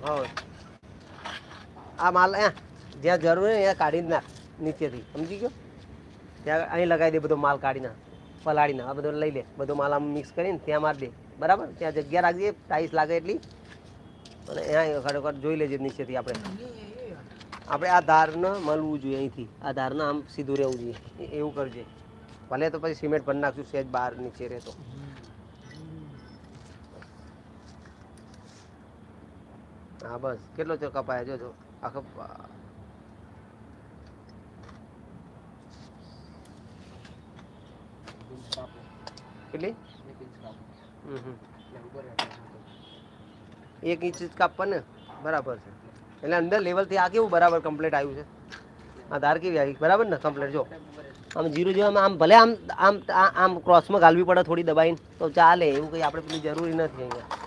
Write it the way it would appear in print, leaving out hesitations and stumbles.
હવે આ માલ જ્યાં જરૂર હોય ત્યાં કાઢી જ નાખ નીચેથી, સમજી ગયો? ત્યાં અહીં લગાવી દે, બધો માલ કાઢી નાખ, પલાળી નાખ, આ બધો લઈ લે, બધો માલ આમ મિક્સ કરીને ત્યાં મારી દે, બરાબર? ત્યાં જગ્યા રાખજે, ટાઈસ લાગે એટલી, અને અહીંયા ખરેખર જોઈ લેજે નીચેથી. આપણે આ ધારને મળવું જોઈએ અહીંથી, આ ધારને આમ સીધું રહેવું જોઈએ, એવું કરજે. ભલે તો પછી સિમેન્ટ ભરી નાખશું સહેજ બહાર નીચે રહે તો. હા બસ, કેટલો ચો કપાય જો આખો. કેટલી? 1 ઇંચ જ કાપવા ને, બરાબર છે. એટલે અંદર લેવલથી આ કેવું બરાબર કમ્પ્લીટ આવ્યું છે, આ ધાર કેવી આવી બરાબર ને કમ્પ્લીટ. જો આમ જીરું જેવા આમ ભલે આમ આમ આમ ક્રોસમાં ઘાલવી પડે થોડી દબાઈને તો ચાલે, એવું કંઈ આપણે પેલી જરૂરી નથી અહીંયા.